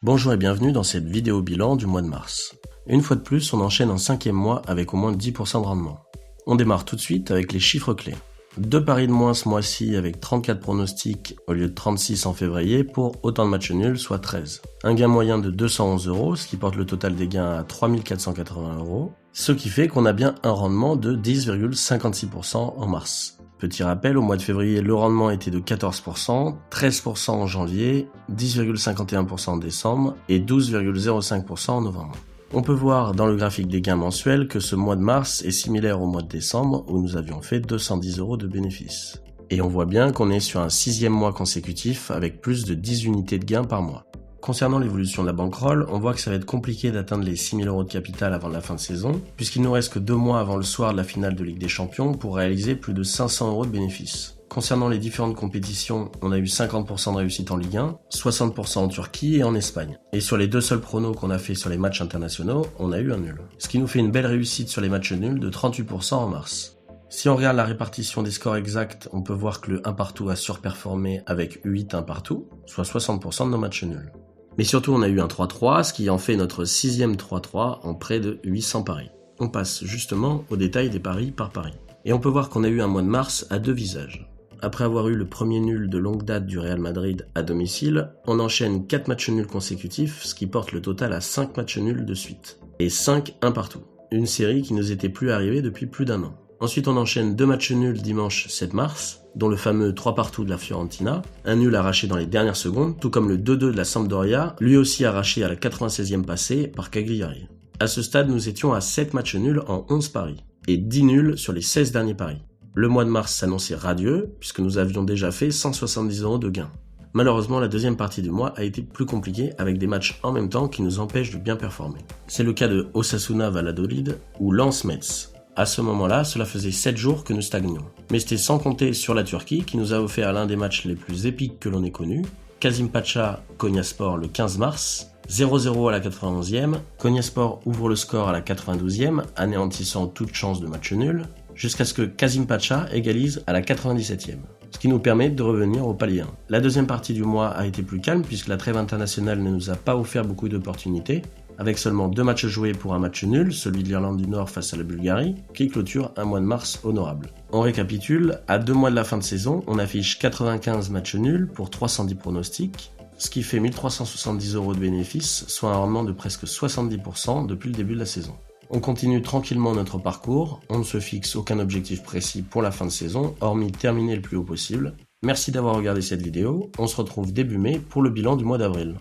Bonjour et bienvenue dans cette vidéo bilan du mois de mars. Une fois de plus, on enchaîne un 5e mois avec au moins 10% de rendement. On démarre tout de suite avec les chiffres clés. 2 paris de moins ce mois-ci avec 34 pronostics au lieu de 36 en février pour autant de matchs nuls, soit 13. Un gain moyen de 211 €, ce qui porte le total des gains à 3480 €, ce qui fait qu'on a bien un rendement de 10,56% en mars. Petit rappel, au mois de février, le rendement était de 14%, 13% en janvier, 10,51% en décembre et 12,05% en novembre. On peut voir dans le graphique des gains mensuels que ce mois de mars est similaire au mois de décembre où nous avions fait 210 € de bénéfices. Et on voit bien qu'on est sur un 6e mois consécutif avec plus de 10 unités de gains par mois. Concernant l'évolution de la bankroll, on voit que ça va être compliqué d'atteindre les 6 000 € de capital avant la fin de saison, puisqu'il nous reste que 2 mois avant le soir de la finale de Ligue des Champions pour réaliser plus de 500 € de bénéfices. Concernant les différentes compétitions, on a eu 50% de réussite en Ligue 1, 60% en Turquie et en Espagne. Et sur les 2 seuls pronos qu'on a fait sur les matchs internationaux, on a eu un nul. Ce qui nous fait une belle réussite sur les matchs nuls de 38% en mars. Si on regarde la répartition des scores exacts, on peut voir que le 1 partout a surperformé avec 8 1 partout, soit 60% de nos matchs nuls. Mais surtout, on a eu un 3-3, ce qui en fait notre 6e 3-3 en près de 800 paris. On passe justement au détail des paris par pari. Et on peut voir qu'on a eu un mois de mars à 2 visages. Après avoir eu le premier nul de longue date du Real Madrid à domicile, on enchaîne 4 matchs nuls consécutifs, ce qui porte le total à 5 matchs nuls de suite. Et 5 1 partout. Une série qui nous était plus arrivée depuis plus d'un an. Ensuite, on enchaîne 2 matchs nuls dimanche 7 mars, dont le fameux 3 partout de la Fiorentina, un nul arraché dans les dernières secondes, tout comme le 2-2 de la Sampdoria, lui aussi arraché à la 96e passée par Cagliari. À ce stade, nous étions à 7 matchs nuls en 11 paris, et 10 nuls sur les 16 derniers paris. Le mois de mars s'annonçait radieux, puisque nous avions déjà fait 170 € de gains. Malheureusement, la deuxième partie du mois a été plus compliquée avec des matchs en même temps qui nous empêchent de bien performer. C'est le cas de Osasuna Valladolid ou Lens Metz. À ce moment-là, cela faisait 7 jours que nous stagnions. Mais c'était sans compter sur la Turquie qui nous a offert l'un des matchs les plus épiques que l'on ait connus. Kasimpasa Konyaspor le 15 mars, 0-0 à la 91e, Konyaspor ouvre le score à la 92e, anéantissant toute chance de match nul, jusqu'à ce que Kasimpasa égalise à la 97e. Ce qui nous permet de revenir au palier 1. La deuxième partie du mois a été plus calme puisque la trêve internationale ne nous a pas offert beaucoup d'opportunités, avec seulement 2 matchs joués pour un match nul, celui de l'Irlande du Nord face à la Bulgarie, qui clôture un mois de mars honorable. On récapitule, à 2 mois de la fin de saison, on affiche 95 matchs nuls pour 310 pronostics, ce qui fait 1370 € de bénéfices, soit un rendement de presque 70% depuis le début de la saison. On continue tranquillement notre parcours, on ne se fixe aucun objectif précis pour la fin de saison, hormis terminer le plus haut possible. Merci d'avoir regardé cette vidéo, on se retrouve début mai pour le bilan du mois d'avril.